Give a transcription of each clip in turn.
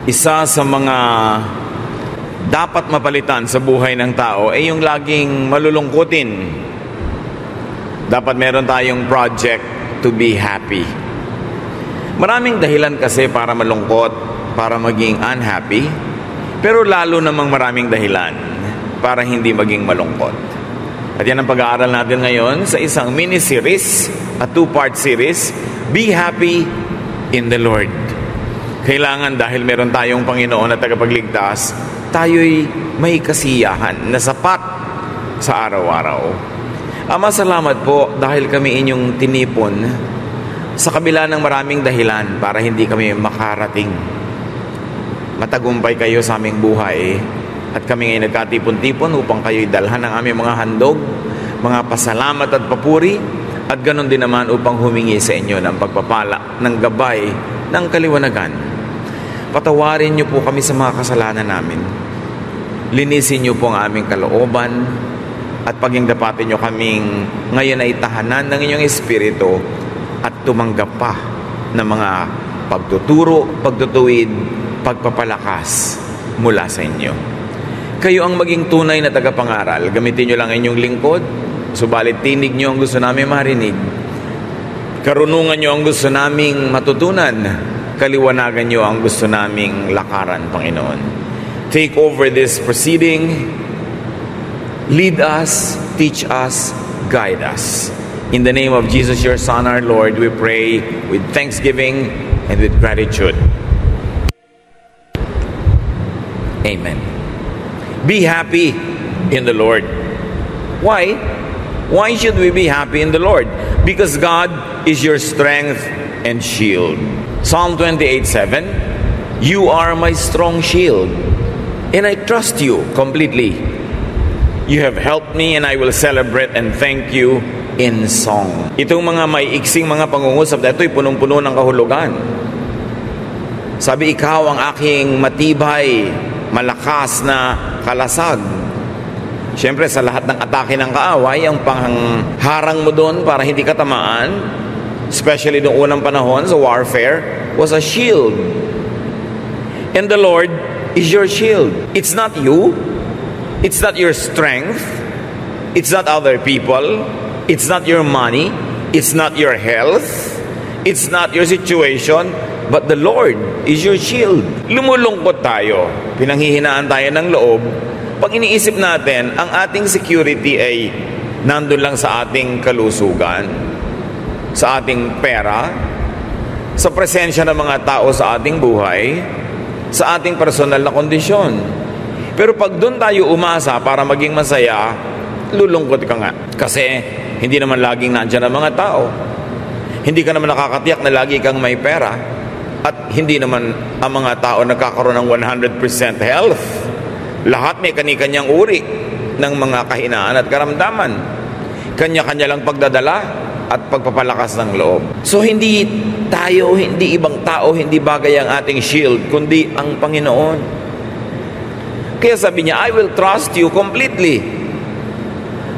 Isa sa mga dapat mapalitan sa buhay ng tao ay yung laging malulungkutin. Dapat meron tayong project to be happy. Maraming dahilan kasi para malungkot, para maging unhappy, pero lalo namang maraming dahilan para hindi maging malungkot. At yan ang pag-aaral natin ngayon sa isang mini-series, a 2-part series, Be Happy in the Lord. Kailangan dahil meron tayong Panginoon na tagapagligtas, tayo'y may kasiyahan na sapat sa araw-araw. Ama, salamat po dahil kami inyong tinipon sa kabila ng maraming dahilan para hindi kami makarating. Matagumpay kayo sa aming buhay at kami ngayon nagkatipon-tipon upang kayo'y dalhan ng aming mga handog, mga pasalamat at papuri, at ganon din naman upang humingi sa inyo ng pagpapala, ng gabay, ng kaliwanagan. Patawarin niyo po kami sa mga kasalanan namin. Linisin niyo po ang aming kalooban at pagingdapatin niyo kaming ngayon ay tahanan ng inyong Espiritu at tumanggap pa ng mga pagtuturo, pagtutuwid, pagpapalakas mula sa inyo. Kayo ang maging tunay na tagapangaral. Gamitin niyo lang inyong lingkod, subalit tinig niyo ang gusto namin marinig. Karunungan niyo ang gusto naming matutunan. Kaliwanagan niyo ang gusto naming lakaran, Panginoon. Take over this proceeding. Lead us, teach us, guide us. In the name of Jesus, your Son, our Lord, we pray with thanksgiving and with gratitude. Amen. Be happy in the Lord. Why? Why should we be happy in the Lord? Because God is your strength and shield. Psalm 28:7, you are my strong shield, and I trust you completely. You have helped me, and I will celebrate and thank you in song. Itong mga may iksing mga pangungusap na ito'y punong-puno ng kahulugan. Sabi, ikaw ang aking matibay, malakas na kalasag. Siyempre, sa lahat ng atake ng kaaway, ang pangharang mo doon para hindi ka tamaan, especially noong unang panahon sa warfare, was a shield. And the Lord is your shield. It's not you. It's not your strength. It's not other people. It's not your money. It's not your health. It's not your situation. But the Lord is your shield. Lumulungkot tayo. Pinanghihinaan tayo ng loob. Pag iniisip natin, ang ating security ay nandun lang sa ating kalusugan, sa ating pera, sa presensya ng mga tao sa ating buhay, sa ating personal na kondisyon. Pero pag doon tayo umasa para maging masaya, lulungkot ka nga. Kasi hindi naman laging nandiyan ang mga tao. Hindi ka naman nakakatiyak na lagi kang may pera. At hindi naman ang mga tao nagkakaroon ng 100% health. Lahat may kani-kanyang uri ng mga kahinaan at karamdaman. Kanya-kanya lang pagdadala at pagpapalakas ng loob. So hindi tayo, hindi ibang tao, hindi bagay ang ating shield, kundi ang Panginoon. Kaya sabi niya, I will trust you completely.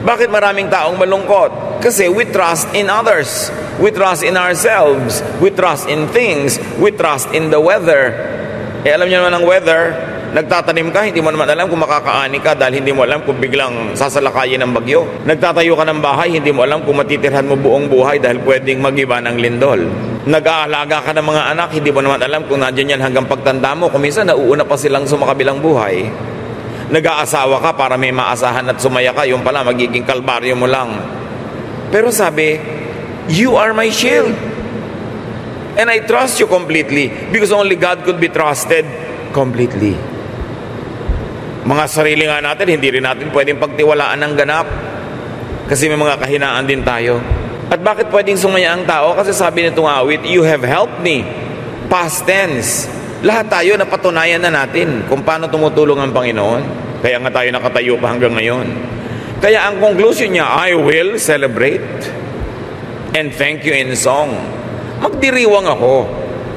Bakit maraming taong malungkot? Kasi we trust in others. We trust in ourselves. We trust in things. We trust in the weather. Alam niyo naman ang weather, nagtatanim ka, hindi mo naman alam kung makakaani ka dahil hindi mo alam kung biglang sasalakayin ng bagyo. Nagtatayo ka ng bahay, hindi mo alam kung matitirhan mo buong buhay dahil pwedeng mag-iba ng lindol. Nag-aalaga ka ng mga anak, hindi mo naman alam kung nandiyan yan hanggang pagtanda mo. Kung minsan, nauuna pa silang sumakabilang buhay. Nag-aasawa ka para may maasahan at sumaya ka, yung pala, magiging kalbaryo mo lang. Pero sabi, you are my shield. And I trust you completely because only God could be trusted completely. Mga sarili nga natin, hindi rin natin pwedeng pagtiwalaan ng ganap kasi may mga kahinaan din tayo. At bakit pwedeng sumaya ang tao? Kasi sabi nitong awit, you have helped me. Past tense. Lahat tayo napatunayan na natin kung paano tumutulong ang Panginoon. Kaya nga tayo nakatayo pa hanggang ngayon. Kaya ang conclusion niya, I will celebrate and thank you in song. Magdiriwang ako.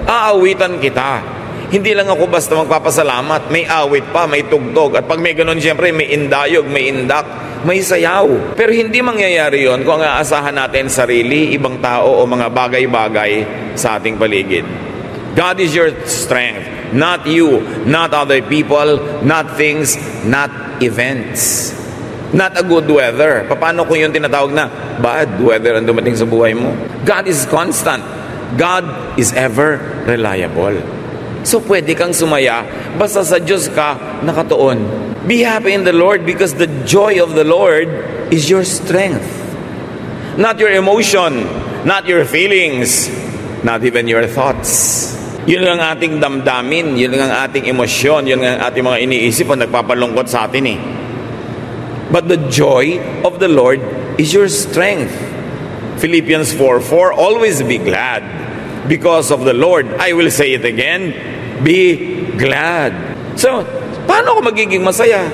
Aawitan kita. Hindi lang ako basta magpapasalamat. May awit pa, may tugtog. At pag may ganun, siyempre, may indayog, may indak, may sayaw. Pero hindi mangyayari yon kung ang aasahan natin sarili, ibang tao o mga bagay-bagay sa ating paligid. God is your strength. Not you, not other people, not things, not events. Not a good weather. Paano kung yung tinatawag na bad weather ang dumating sa buhay mo? God is constant. God is ever reliable. So pwede kang sumaya basta sa Diyos ka nakatuon. Be happy in the Lord because the joy of the Lord is your strength. Not your emotion, not your feelings, not even your thoughts. Yun lang ating damdamin, yun lang ang ating emosyon, yun lang ang ating mga iniisip o nagpapalungkot sa atin eh. But the joy of the Lord is your strength. Philippians 4:4, always be glad because of the Lord. I will say it again, be glad. So, paano ako magiging masaya?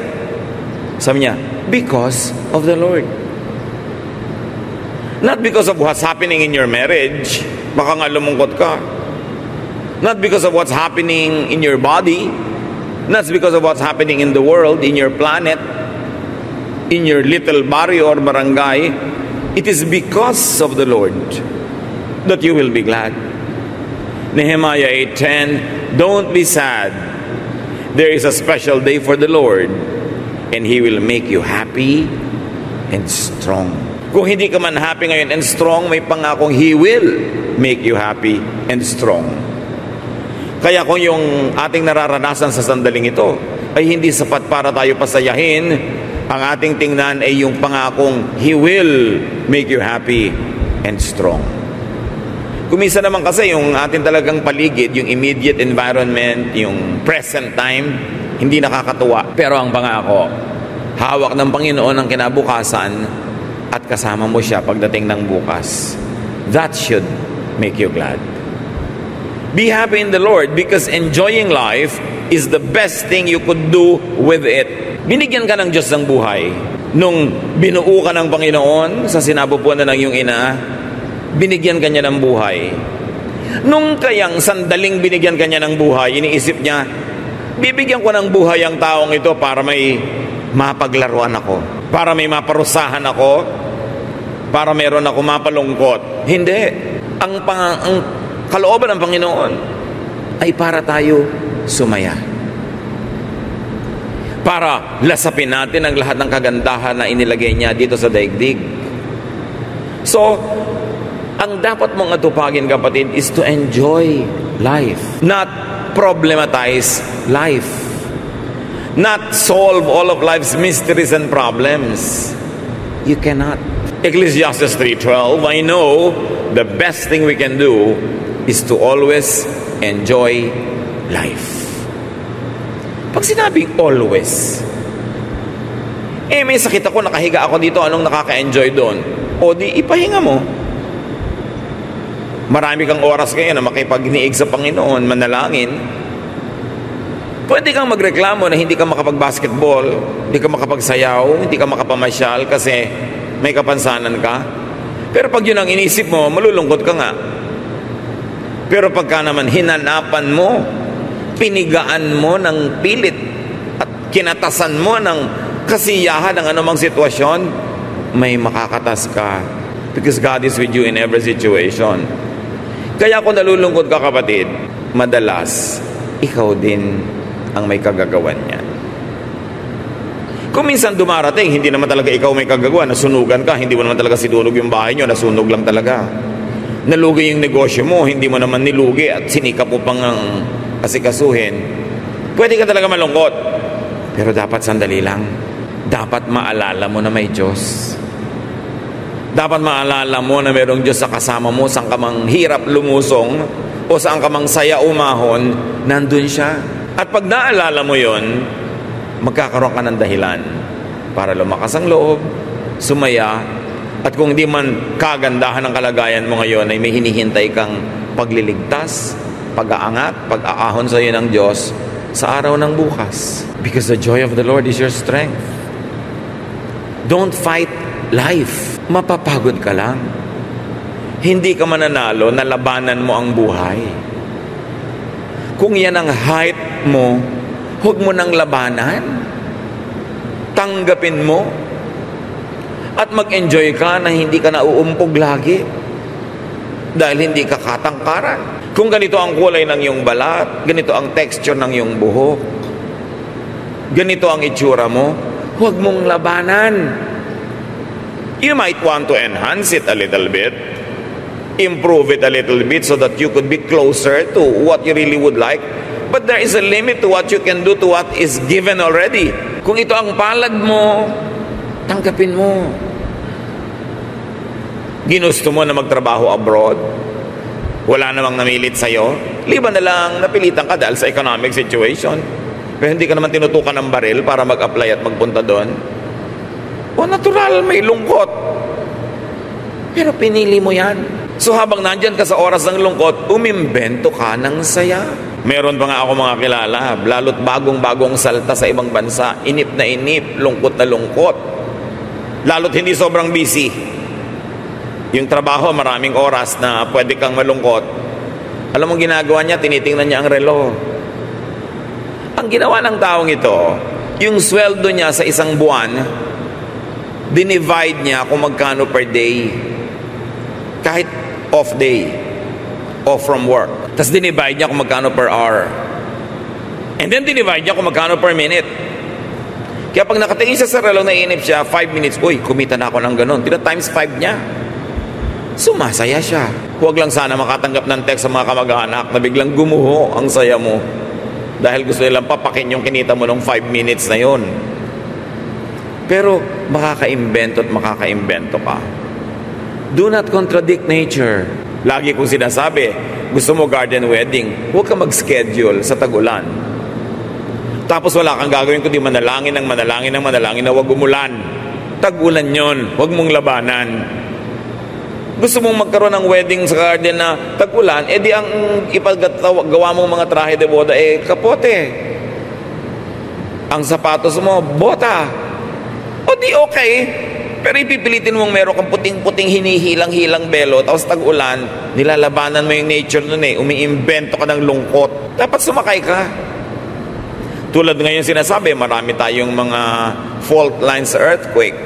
Sabi niya, because of the Lord. Not because of what's happening in your marriage. Baka nga lumungkot ka. Not because of what's happening in your body. Not because of what's happening in the world, in your planet, in your little barrio or barangay. It is because of the Lord that you will be glad. Nehemiah 8:10, don't be sad. There is a special day for the Lord, and He will make you happy and strong. Kung hindi ka man happy ngayon and strong, may pangakong He will make you happy and strong. Kaya kung yung ating nararanasan sa sandaling ito ay hindi sapat para tayo pasayahin, ang ating tingnan ay yung pangakong He will make you happy and strong. Kumisa naman kasi yung ating talagang paligid, yung immediate environment, yung present time, hindi nakakatuwa. Pero ang pangako, hawak ng Panginoon ang kinabukasan at kasama mo siya pagdating ng bukas. That should make you glad. Be happy in the Lord because enjoying life is the best thing you could do with it. Binigyan ka ng Diyos ng buhay. Nung binuo ka ng Panginoon sa sinabupuan na ng iyong ina, binigyan ka niya ng buhay. Nung kayang sandaling binigyan ka niya ng buhay, iniisip niya, bibigyan ko ng buhay ang taong ito para may mapaglaruan ako, para may maparusahan ako, para meron ako mapalungkot. Hindi. Ang kalooban ng Panginoon ay para tayo sumaya. Para lasapin natin ang lahat ng kagandahan na inilagay niya dito sa daigdig. So, ang dapat mong atupagin, kapatid, is to enjoy life. Not problematize life. Not solve all of life's mysteries and problems. You cannot. Ecclesiastes 3:12, I know the best thing we can do is to always enjoy life. Pag sinabing always, may sakit ako, nakahiga ako dito, anong nakaka-enjoy doon? O di, ipahinga mo. Marami kang oras ngayon na makipagniig sa Panginoon, manalangin. Pwede kang magreklamo na hindi ka makapag-basketball, hindi ka makapagsayaw, hindi ka makapamasyal kasi may kapansanan ka. Pero pag yun ang inisip mo, malulungkot ka nga. Pero pagka naman hinanapan mo, pinigaan mo ng pilit at kinatasan mo ng kasiyahan ng anumang sitwasyon, may makakatas ka. Because God is with you in every situation. Kaya kung nalulungkot ka, kapatid, madalas, ikaw din ang may kagagawan niya. Kung minsan dumarating, hindi naman talaga ikaw may kagagawa, nasunugan ka, hindi mo naman talaga sinunog yung bahay nyo, nasunog lang talaga. Nalugi yung negosyo mo, hindi mo naman nilugi at sinikap mo pang asikasuhin. Pwede ka talaga malungkot. Pero dapat sandali lang. Dapat maalala mo na may Diyos. Dapat maalala mo na mayroong Diyos sa kasama mo, saan ka mang hirap lumusong o saan ka mang saya umahon, nandun siya. At pag naalala mo yon, magkakaroon ka ng dahilan para lumakas ang loob, sumaya, at kung di man kagandahan ng kalagayan mo ngayon ay may hinihintay kang pagliligtas, pag-aangat, pag-aahon sa iyo ng Diyos sa araw ng bukas. Because the joy of the Lord is your strength. Don't fight life. Mapapagod ka lang. Hindi ka mananalo na labanan mo ang buhay. Kung yan ang height mo, huwag mo nang labanan. Tanggapin mo. At mag-enjoy ka na hindi ka nauumpog lagi. Dahil hindi ka katangkaran. Kung ganito ang kulay ng iyong balat, ganito ang texture ng iyong buhok, ganito ang itsura mo, huwag mong labanan. You might want to enhance it a little bit, improve it a little bit so that you could be closer to what you really would like. But there is a limit to what you can do to what is given already. Kung ito ang palad mo, tanggapin mo. Ginusto mo na magtrabaho abroad, wala namang namilit sa'yo, liban na lang napilitan ka dahil sa economic situation. Pero hindi ka naman tinutukan ng baril para mag-apply at magpunta doon. O natural, may lungkot. Pero pinili mo yan. So habang nandyan ka sa oras ng lungkot, umimbento ka ng saya. Meron pa nga ako mga kilala, lalo't bagong-bagong salta sa ibang bansa, inip na inip, lungkot na lungkot. Lalo't hindi sobrang busy. Yung trabaho, maraming oras na pwede kang malungkot. Alam mo ginagawa niya, tinitingnan niya ang relo. Ang ginawa ng taong ito, yung sweldo niya sa isang buwan, dinivide niya kung magkano per day. Kahit off day, off from work. Tapos dinivide niya kung magkano per hour. And then dinivide niya kung magkano per minute. Kaya pag nakatingin siya sa relo, naiinip siya, 5 minutes, uy, kumita na ako ng ganun. Times 5 niya. Sumasaya siya. Huwag lang sana makatanggap ng text sa mga kamag-anak na biglang gumuho ang saya mo. Dahil gusto nilang papakin yung kinita mo ng 5 minutes na yon. Pero makakaimbento at makakaimbento ka. Do not contradict nature. Lagi kong sinasabi, gusto mo garden wedding, huwag ka mag-schedule sa tag-ulan. Tapos wala kang gagawin kundi manalangin na huwag umulan. Tag-ulan yon, huwag mong labanan. Gusto mong magkaroon ng wedding sa garden na tag-ulan, edi ang ipagawa mong mga trahe de boda, kapote. Ang sapatos mo, bota. O di okay, pero ipipilitin mong meron kang puting-puting hinihilang-hilang belo, tapos tag-ulan, nilalabanan mo yung nature nun umiimbento ka ng lungkot. Dapat sumakay ka. Tulad ngayon sinasabi, marami tayong mga fault lines sa earthquake.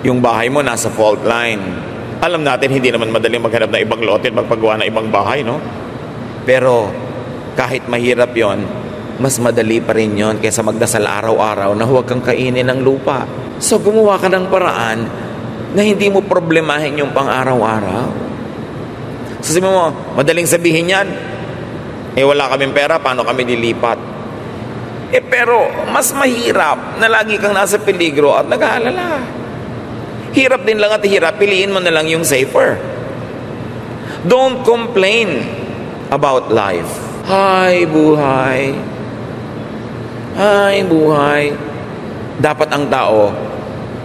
Yung bahay mo nasa fault line. Alam natin, hindi naman madaling maghanap ng ibang lote at magpagawa ng ibang bahay, no? Pero kahit mahirap yon, mas madali pa rin yon kaysa magdasal araw-araw na huwag kang kainin ng lupa. So gumawa ka ng paraan na hindi mo problemahin yung pang-araw-araw. Sabi mo, madaling sabihin yan, wala kaming pera, paano kami dilipat? Pero mas mahirap na lagi kang nasa peligro at nag-aalala. Hirap din lang at hirap, piliin mo na lang yung safer. Don't complain about life. Hay buhay. Hay buhay. Dapat ang tao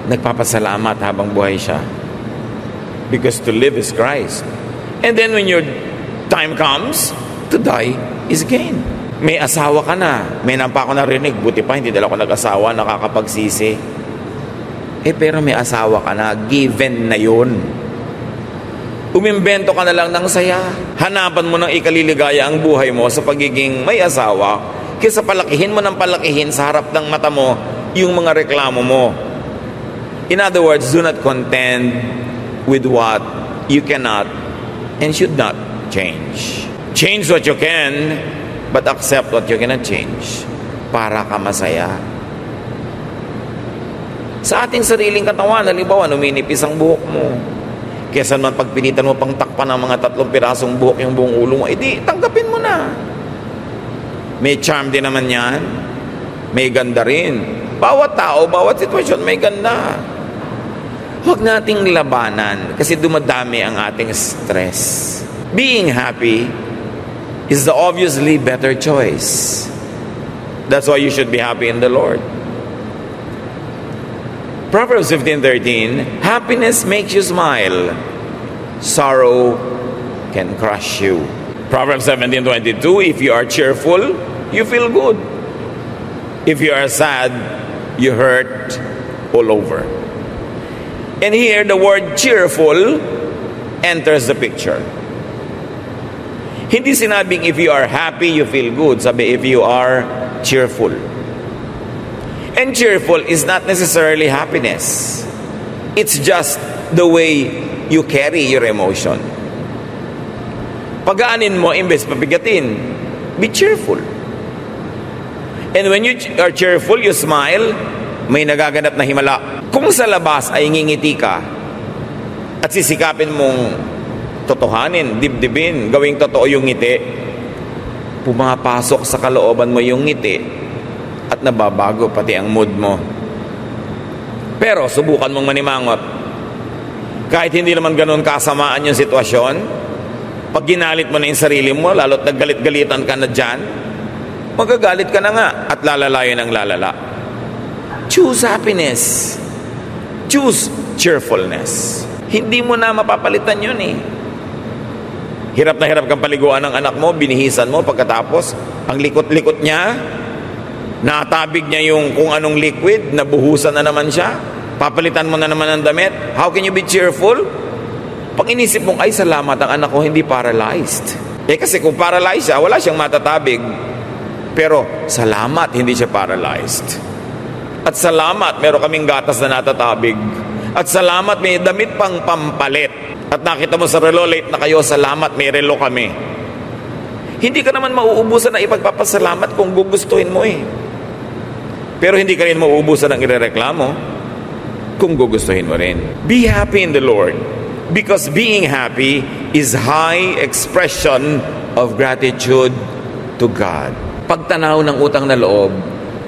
nagpapasalamat habang buhay siya. Because to live is Christ. And then when your time comes, to die is gain. May asawa ka na. May nampa ako narinig. Buti pa, hindi dala ako nag-asawa, nakakapagsisi. Pero may asawa ka na. Given na yun. Umimbento ka na lang ng saya. Hanapan mo ng ikaliligaya ang buhay mo sa pagiging may asawa kaysa palakihin mo ng palakihin sa harap ng mata mo yung mga reklamo mo. In other words, do not contend with what you cannot and should not change. Change what you can, but accept what you cannot change para ka masaya. Sa ating sariling katawan, halimbawa, numinipis ang buhok mo. Kesa naman pagpilitan mo pang takpan ng mga 3 pirasong buhok yung buong ulo mo, edi tanggapin mo na. May charm din naman yan. May ganda rin. Bawat tao, bawat sitwasyon, may ganda. Huwag nating labanan kasi dumadami ang ating stress. Being happy is the obviously better choice. That's why you should be happy in the Lord. Proverbs 15:13, happiness makes you smile. Sorrow can crush you. Proverbs 17:22, if you are cheerful, you feel good. If you are sad, you hurt all over. And here, the word cheerful enters the picture. Hindi sinabing if you are happy, you feel good. Sabi, if you are cheerful. And cheerful is not necessarily happiness. It's just the way you carry your emotion. Pagaanin mo, imbes pabigatin. Be cheerful. And when you are cheerful, you smile, may nagaganap na himala. Kung sa labas ay ngingiti ka, at sisikapin mong totohanin, dibdibin, gawing totoo yung ngiti, pumapasok sa kalooban mo yung ngiti, at nababago pati ang mood mo. Pero subukan mong manimangot. Kahit hindi naman ganun kasamaan yung sitwasyon, pag ginalit mo na yung sarili mo, lalo't naggalit-galitan ka na dyan, magagalit ka na nga at lalalayo ng lalala. Choose happiness. Choose cheerfulness. Hindi mo na mapapalitan yun eh. Hirap na hirap kang paliguan ng anak mo, binihisan mo, pagkatapos ang likot-likot niya, natabig niya yung kung anong liquid, nabuhusan na naman siya, papalitan mo na naman ang damit. How can you be cheerful? Pag inisip mong, ay salamat ang anak ko hindi paralyzed. Kasi kung paralyzed siya, wala siyang matatabig. Pero salamat hindi siya paralyzed. At salamat meron kaming gatas na natatabig. At salamat may damit pang pampalit. At nakita mo sa relo, late na kayo, salamat may relo kami. Hindi ka naman mauubusan na ipagpapasalamat kung gugustuhin mo eh. Pero hindi ka rin mauubusan ng irereklamo kung gugustuhin mo rin. Be happy in the Lord, because being happy is high expression of gratitude to God. Pagtanaw ng utang na loob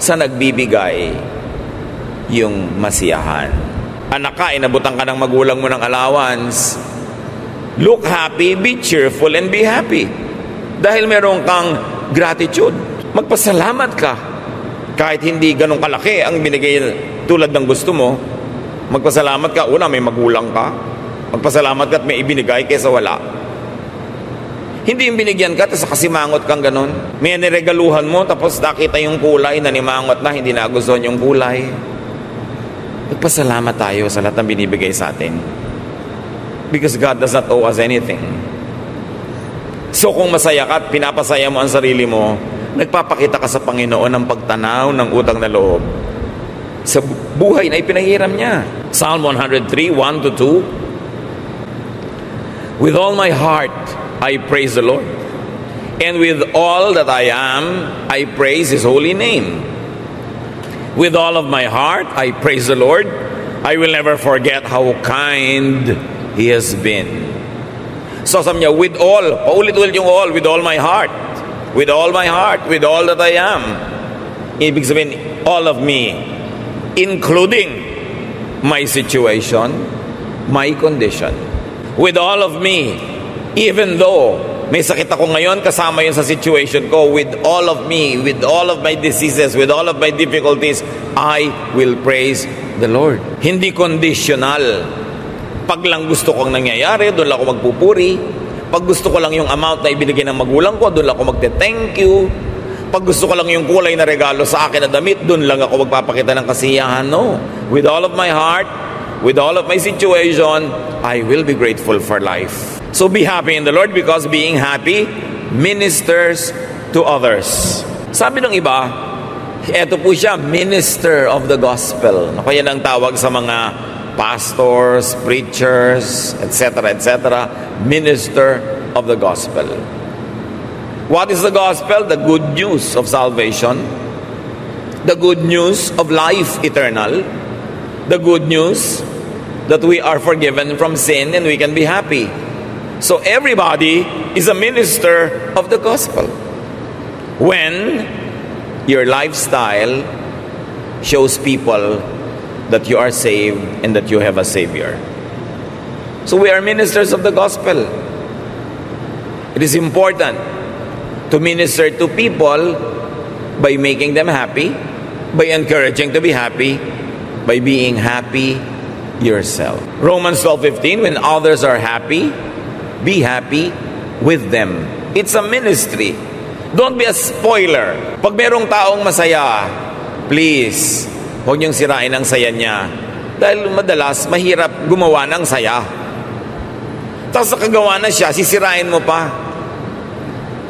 sa nagbibigay yung masiyahan. Anak ka, inabutan ka ng magulang mo ng allowance. Look happy, be cheerful, and be happy. Dahil meron kang gratitude. Magpasalamat ka. Kahit hindi ganun kalaki ang binigay tulad ng gusto mo, magpasalamat ka. Una, may magulang ka. Magpasalamat ka at may ibinigay kaysa wala. Hindi yung binigyan ka, tapos kasimangot kang ganun. May niregaluhan mo, tapos nakita yung kulay, nanimangot na, hindi nagustuhan yung kulay. Magpasalamat tayo sa lahat ng binibigay sa atin. Because God does not owe us anything. So kung masaya ka at pinapasaya mo ang sarili mo, nagpapakita ka sa Panginoon ng pagtanaw ng utang na loob sa buhay na ipinahiram niya. Psalm 103, 1-2. With all my heart, I praise the Lord. And with all that I am, I praise His holy name. With all of my heart, I praise the Lord. I will never forget how kind He has been. So sabi niya, with all, paulit-ulit yung all, with all my heart. With all my heart, with all that I am. Ibig sabihin, all of me, including my situation, my condition. With all of me, even though may sakit ako ngayon, kasama yun sa situation ko, with all of me, with all of my diseases, with all of my difficulties, I will praise the Lord. Hindi conditional. Pag lang gusto kong nangyayari, doon lang ako magpupuri. Pag gusto ko lang yung amount na ibinigay ng magulang ko, doon lang ako magte-thank you. Pag gusto ko lang yung kulay na regalo sa akin na damit, doon lang ako magpapakita ng kasiyahan. No. With all of my heart, with all of my situation, I will be grateful for life. So be happy in the Lord, because being happy ministers to others. Sabi ng iba, eto po siya, minister of the gospel. Kaya ang tawag sa mga pastors, preachers, etc., etc., minister of the gospel. What is the gospel? The good news of salvation, the good news of life eternal, the good news that we are forgiven from sin and we can be happy. So everybody is a minister of the gospel when your lifestyle shows people that you are saved and that you have a Savior. So we are ministers of the gospel. It is important to minister to people by making them happy, by encouraging to be happy, by being happy yourself. Romans 12:15, when others are happy, be happy with them. It's a ministry. Don't be a spoiler. Pag merong taong masaya, please, huwag niyong sirain ang saya niya. Dahil madalas, mahirap gumawa ng saya. Tapos nakagawa na siya, sisirain mo pa.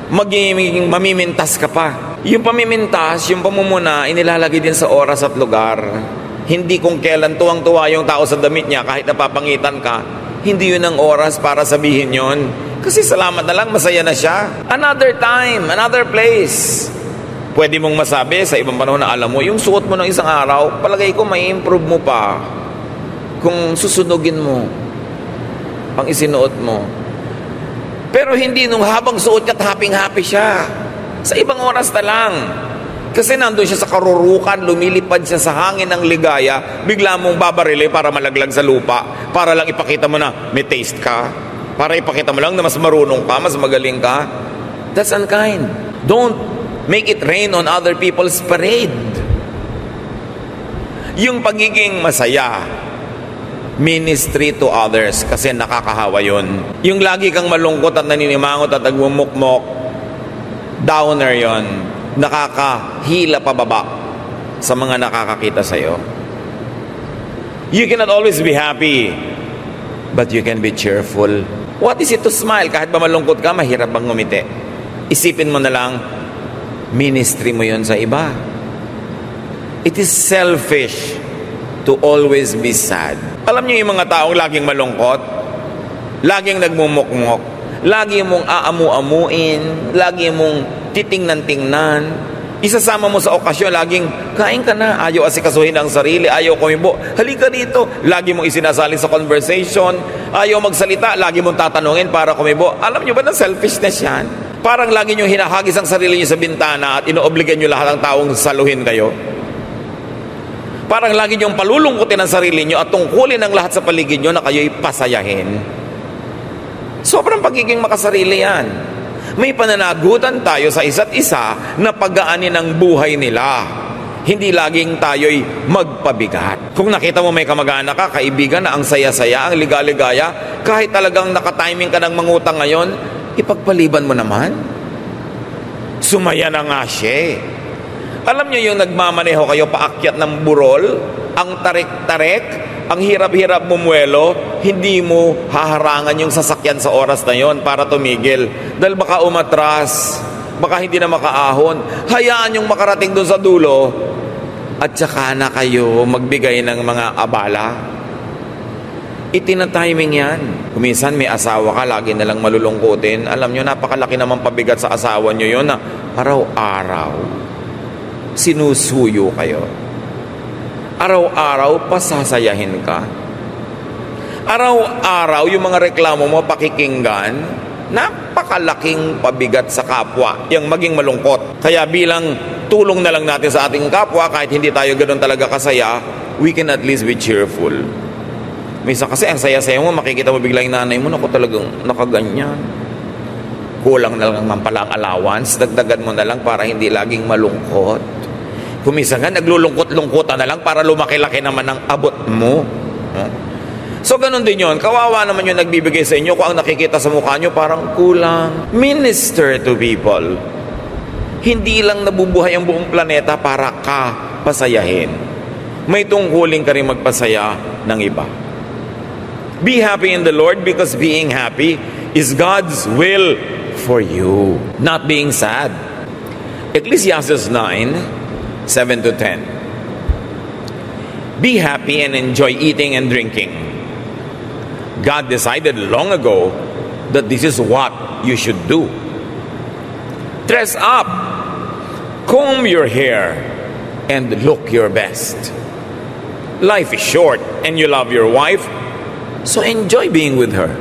Mamimintas ka pa. Yung pamimintas, yung pamumuna, inilalagay din sa oras at lugar. Hindi kung kailan tuwang-tuwa yung tao sa damit niya, kahit napapangitan ka, hindi yun ang oras para sabihin yun. Kasi salamat na lang, masaya na siya. Another time, another place. Pwede mong masabi sa ibang panahon na alam mo, yung suot mo ng isang araw, palagay ko may improve mo pa kung susunugin mo ang isinuot mo. Pero hindi nung habang suot niya, happy siya. Sa ibang oras na lang. Kasi nandun siya sa karurukan, lumilipad siya sa hangin ng ligaya, bigla mong babarile para malaglag sa lupa, para lang ipakita mo na may taste ka, para ipakita mo lang na mas marunong ka, mas magaling ka. That's unkind. Don't make it rain on other people's parade. Yung pagiging masaya, ministry to others, kasi nakakahawa yun. Yung lagi kang malungkot at naninimangot at nagmumukmok, downer yon, nakakahila pababa sa mga nakakakita sa'yo. You cannot always be happy, but you can be cheerful. What is it to smile? Kahit ba malungkot ka, mahirap bang ngumiti? Isipin mo na lang, ministry mo yon sa iba. It is selfish to always be sad. Alam niyo yung mga taong laging malungkot, laging nagmumukmok, lagi mong aamu-amuin, lagi mong titingnan-tingnan, isasama mo sa okasyon, laging kain ka na, ayaw asikasuhin ang sarili, ayaw kumibo, halika dito, lagi mong isinasali sa conversation, ayaw magsalita, lagi mong tatanungin para kumibo. Alam niyo ba na selfishness yan? Parang lagi niyo hinahagis ang sarili niyo sa bintana at inoobligan niyo lahat ng taong saluhin kayo. Parang lagi niyong palulungkutin ang sarili niyo at tungkulin ang lahat sa paligid niyo na kayo'y pasayahin. Sobrang pagiging makasarili yan. May pananagutan tayo sa isa't isa na pagaanin ang buhay nila. Hindi laging tayo'y magpabigat. Kung nakita mo may kamag-anak ka, kaibigan na ang saya-saya, ang ligaligaya, kahit talagang nakatiming ka ng mangutang ngayon, ipagpaliban mo naman. Sumaya na nga siya. Alam niyo yung nagmamaneho kayo paakyat ng burol, ang tarik-tarik, ang hirap-hirap bumuelo, hindi mo haharangan yung sasakyan sa oras na yon para tumigil. Dahil baka umatras, baka hindi na makaahon. Hayaan yung makarating doon sa dulo at saka na kayo magbigay ng mga abala. Itinatiming yan. Kuminsan may asawa ka, lagi na lang malulungkutin. Alam nyo, napakalaki naman pabigat sa asawa nyo yun na araw-araw sinusuyo kayo. Araw-araw pasasayahin ka. Araw-araw yung mga reklamo mo pakikinggan, napakalaking pabigat sa kapwa yung maging malungkot. Kaya bilang tulong na lang natin sa ating kapwa, kahit hindi tayo ganoon talaga kasaya, we can at least be cheerful. Minsan kasi ang saya-saya mo, makikita mo bigla yung nanay mo, naku talagang nakaganyan. Kulang na lang man pala ang allowance, dagdagan mo na lang para hindi laging malungkot. Kuminsan nga, naglulungkot-lungkutan na lang para lumaki-laki naman ang abot mo. So, ganun din yun. Kawawa naman yung nagbibigay sa inyo kung ang nakikita sa mukha nyo parang kulang. Minister to people. Hindi lang nabubuhay ang buong planeta para ka pasayahin. May tungkulin ka rin magpasaya ng iba. Be happy in the Lord because being happy is God's will for you. Not being sad. Ecclesiastes 9:7-10. Be happy and enjoy eating and drinking. God decided long ago that this is what you should do. Dress up, comb your hair, and look your best. Life is short and you love your wife, so enjoy being with her.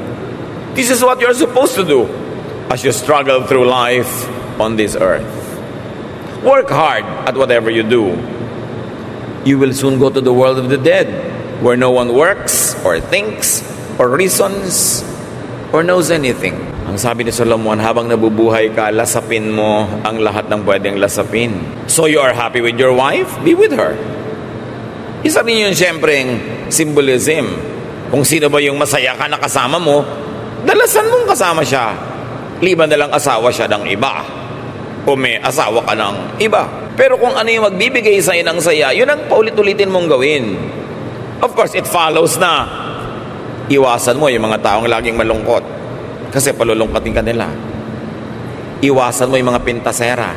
This is what you're supposed to do as you struggle through life on this earth. Work hard at whatever you do. You will soon go to the world of the dead, where no one works or thinks or reasons or knows anything. Ang sabi ni Solomon, habang nabubuhay ka, lasapin mo ang lahat ng pwedeng lasapin. So you are happy with your wife? Be with her. Isa rin yun siyempreng symbolism. Kung sino ba yung masaya ka na kasama mo, dalasan mong kasama siya. Liban na lang asawa siya ng iba. O may asawa ka ng iba. Pero kung ano yung magbibigay sa'yo ng saya, yun ang paulit-ulitin mong gawin. Of course, it follows na iwasan mo yung mga taong laging malungkot. Kasi palulungkotin ka nila. Iwasan mo yung mga pintasera.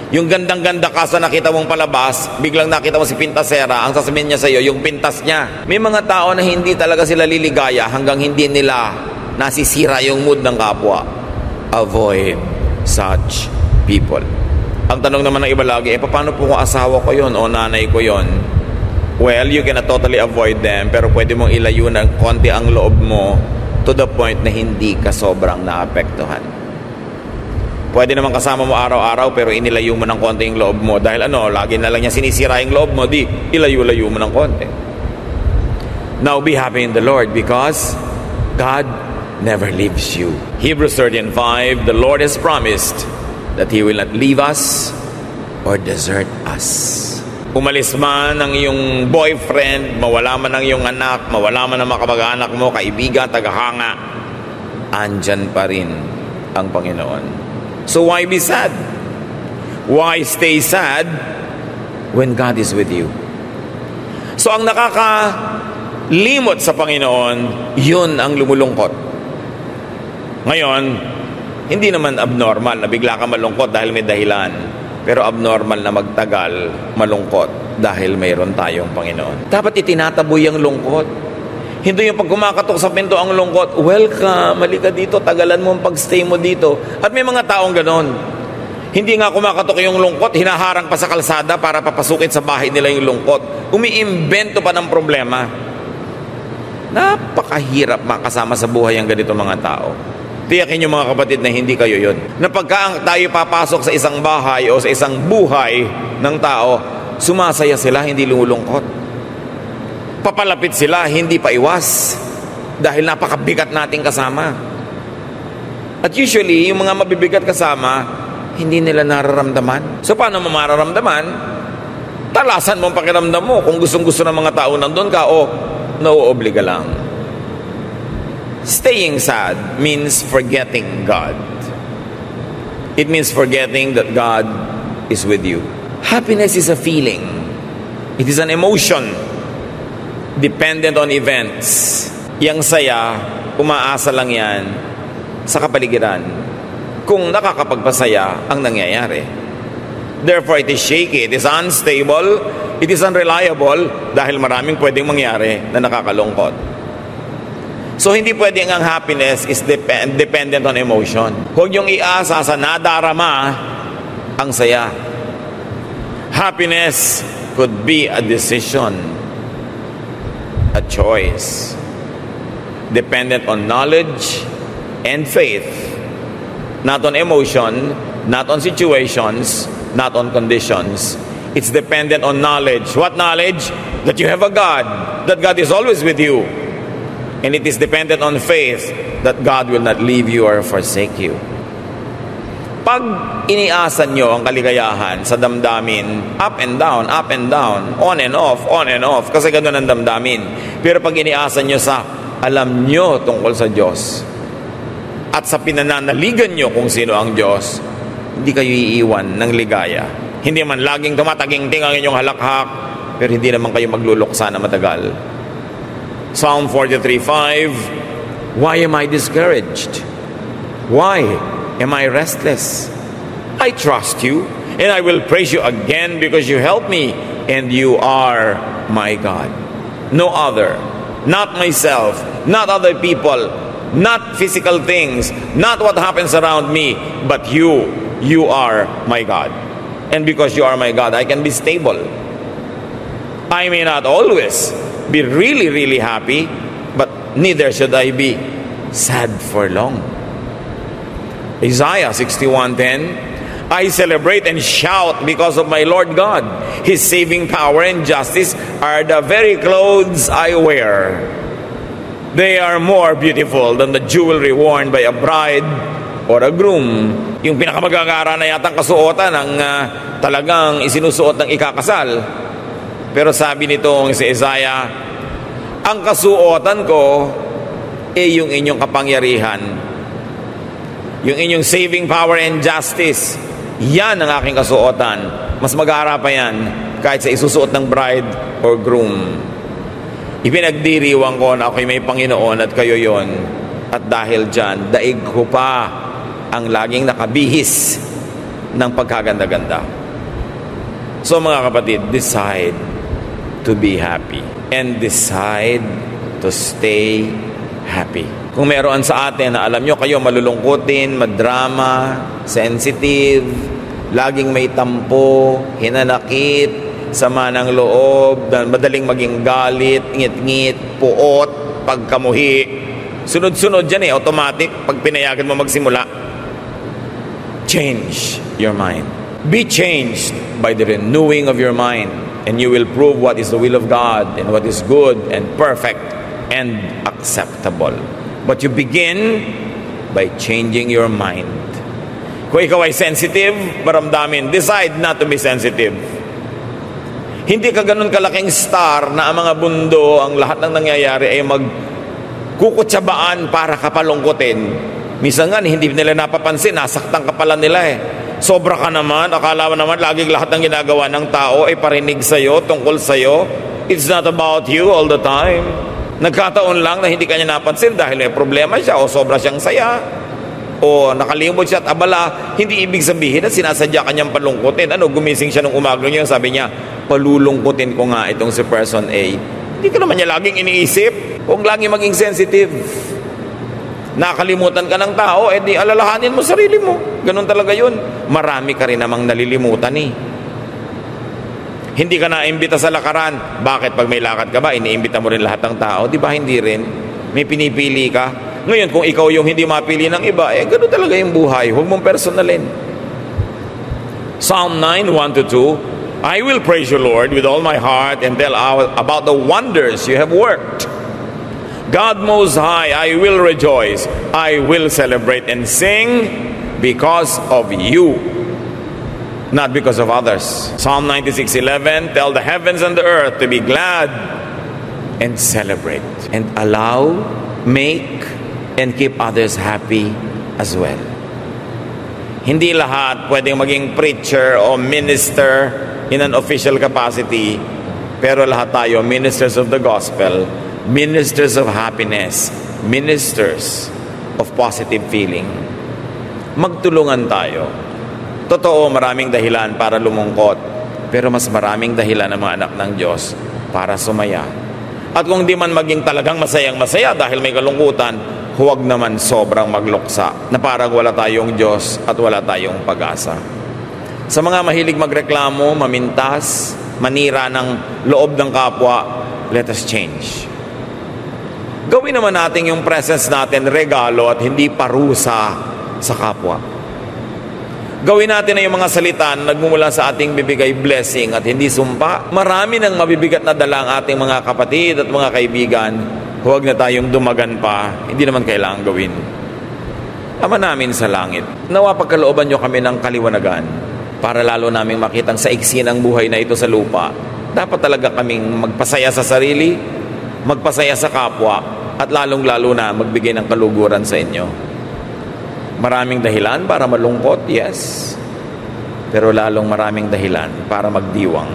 Yung gandang-ganda ka sa nakita mong palabas, biglang nakita mo si pintasera, ang sasabihin niya sa'yo, yung pintas niya. May mga tao na hindi talaga sila liligaya hanggang hindi nila nasisira yung mood ng kapwa. Avoid such people. Ang tanong naman ng iba lagi, paano po kung asawa ko yon o nanay ko yon? Well, you cannot totally avoid them, pero pwede mong ilayo ng konti ang loob mo to the point na hindi ka sobrang naapektuhan. Pwede naman kasama mo araw-araw, pero inilayo mo ng konti yung loob mo. Dahil lagi na lang niya sinisira yung loob mo, di ilayo-layo mo ng konti. Now be happy in the Lord because God never leaves you. Hebrews 13:5, the Lord has promised that He will not leave us or desert us. Umalis man ang iyong boyfriend, mawala man ang iyong anak, mawala man ang mga kamag-anak mo, kaibigan, tagahanga, andyan pa rin ang Panginoon. So why be sad? Why stay sad when God is with you? So ang nakakalimot sa Panginoon, yun ang lumulungkot. Ngayon, hindi naman abnormal na bigla ka malungkot dahil may dahilan. Pero abnormal na magtagal malungkot dahil mayroon tayong Panginoon. Dapat itinataboy ang lungkot. Hindi yung pag kumakatok sa pinto ang lungkot, welcome, halika dito, tagalan mo ang pagstay mo dito. At may mga taong ganon. Hindi nga kumakatok yung lungkot, hinaharang pa sa kalsada para papasukin sa bahay nila yung lungkot. Umiimbento pa ng problema. Napakahirap makasama sa buhay ang ganito mga tao. Tiyakin niyo mga kapatid na hindi kayo yun. Na pagka tayo papasok sa isang bahay o sa isang buhay ng tao, sumasaya sila, hindi lumulungkot. Papalapit sila, hindi paiwas. Dahil napakabigat nating kasama. At usually, yung mga mabibigat kasama, hindi nila nararamdaman. So paano mo mararamdaman? Talasan mo ang pakiramdam mo. Kung gustong-gusto ng mga tao nandun ka, o nauobliga lang. Staying sad means forgetting God. It means forgetting that God is with you. Happiness is a feeling. It is an emotion dependent on events. Yang saya, umaasa lang yan sa kapaligiran kung nakakapagpasaya ang nangyayari. Therefore, it is shaky, it is unstable, it is unreliable dahil maraming pwedeng mangyari na nakakalungkot. So, hindi pwedeng ang happiness is dependent on emotion. Huwag niyong iasa sa nadarama ang saya. Happiness could be a decision, a choice, dependent on knowledge and faith, not on emotion, not on situations, not on conditions. It's dependent on knowledge. What knowledge? That you have a God, that God is always with you. And it is dependent on faith that God will not leave you or forsake you. Pag iniasan nyo ang kaligayahan sa damdamin, up and down, on and off, kasi ganun ang damdamin. Pero pag iniasan nyo sa alam nyo tungkol sa Diyos, at sa pinananaligan nyo kung sino ang Diyos, hindi kayo iiwan ng ligaya. Hindi man laging tumataging-ting ang inyong halakhak, pero hindi naman kayo magluluksa na matagal. Psalm 43:5, why am I discouraged? Why am I restless? I trust you, and I will praise you again because you help me, and you are my God. No other, not myself, not other people, not physical things, not what happens around me, but you are my God. And because you are my God, I can be stable. I may not always be really, really happy, but neither should I be sad for long. Isaiah 61:10, I celebrate and shout because of my Lord God. His saving power and justice are the very clothes I wear. They are more beautiful than the jewelry worn by a bride or a groom. Yung pinakamagagara na yatang kasuotan ang talagang isinusuot ng ikakasal. Pero sabi nitong si Isaiah, ang kasuotan ko yung inyong kapangyarihan, yung inyong saving power and justice. Yan ang aking kasuotan. Mas mag-aara pa yan kahit sa isusuot ng bride or groom. Ipinagdiriwang ko na ako'y may Panginoon at kayo yon. At dahil dyan, daig ko pa ang laging nakabihis ng pagkaganda-ganda. So mga kapatid, decide to be happy and decide to stay happy. Kung meron sa atin na alam nyo kayo malulungkutin, madrama, sensitive, laging may tampo, hinanakit, sama ng loob, madaling maging galit, ngit-ngit, puot, pagkamuhi. Sunod-sunod dyan automatic pag pinayagan mo magsimula. Change your mind. Be changed by the renewing of your mind, and you will prove what is the will of God and what is good and perfect and acceptable. But you begin by changing your mind. Kung ikaw ay sensitive, maramdamin, decide not to be sensitive. Hindi ka ganun kalaking star na ang mga bundo, ang lahat ng nangyayari ay magkukutsabaan para kapalungkutin. Minsan nga, hindi nila napapansin, nasaktan ka pala nila Sobra ka naman, akala mo naman laging lahat ng ginagawa ng tao ay parinig sa'yo, tungkol sa'yo. It's not about you all the time. Nagkataon lang na hindi kanya napansin dahil may problema siya o sobra siyang saya o nakalimot siya at abala. Hindi ibig sabihin na sinasadya kanyang palungkutin. Gumising siya nung umaga niya, sabi niya, palulungkutin ko nga itong si person A. Hindi ka naman niya laging iniisip. Huwag laging maging sensitive. Nakalimutan ka ng tao, di alalahanin mo sarili mo. Ganun talaga yun. Marami ka rin namang nalilimutan Hindi ka naimbita sa lakaran. Bakit pag may lakad ka ba, iniimbita mo rin lahat ng tao? Di ba hindi rin? May pinipili ka. Ngayon, kung ikaw yung hindi mapili ng iba, ganun talaga yung buhay. Huwag mong personalin. Psalm 9, 1-2, I will praise you, Lord, with all my heart and tell about the wonders you have worked. God Most High, I will rejoice. I will celebrate and sing because of you, not because of others. Psalm 96:11, tell the heavens and the earth to be glad and celebrate and allow, make, and keep others happy as well. Hindi lahat pwedeng maging preacher o minister in an official capacity, pero lahat tayo ministers of the gospel, ministers of happiness, ministers of positive feeling. Magtulungan tayo. Totoo, maraming dahilan para lumungkot, pero mas maraming dahilan ng mga anak ng Diyos para sumaya. At kung di man maging talagang masayang-masaya dahil may kalungkutan, huwag naman sobrang magluksa na parang wala tayong Diyos at wala tayong pag-asa. Sa mga mahilig magreklamo, mamintas, manira ng loob ng kapwa, let us change. Gawin naman natin yung presence natin regalo at hindi parusa sa kapwa. Gawin natin na yung mga salita na nagmumula sa ating bibigay blessing at hindi sumpa. Marami nang mabibigat na dala ang ating mga kapatid at mga kaibigan. Huwag na tayong dumagan pa. Hindi naman kailangan gawin. Ama namin sa langit, nawa pagkalooban nyo kami ng kaliwanagan para lalo namin makitang sa iksi ng buhay na ito sa lupa. Dapat talaga kaming magpasaya sa sarili, magpasaya sa kapwa, at lalong-lalo na magbigay ng kaluguran sa inyo. Maraming dahilan para malungkot, yes. Pero lalong maraming dahilan para magdiwang.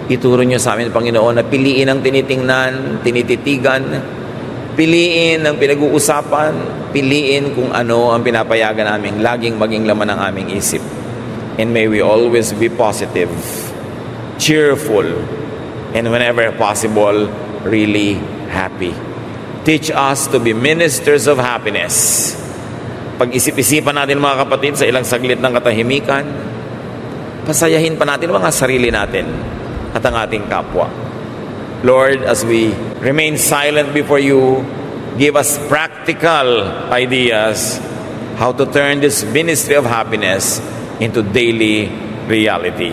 Ituro nyo sa amin, Panginoon, na piliin ang tinitingnan, tinititigan, piliin ang pinag-uusapan, piliin kung ano ang pinapayagan namin, laging maging laman ng aming isip. And may we always be positive, cheerful, and whenever possible, really happy. Teach us to be ministers of happiness. Pag-isip-isipan natin mga kapatid sa ilang saglit ng katahimikan, pasayahin pa natin mga sarili natin at ang ating kapwa. Lord, as we remain silent before you, give us practical ideas how to turn this ministry of happiness into daily reality.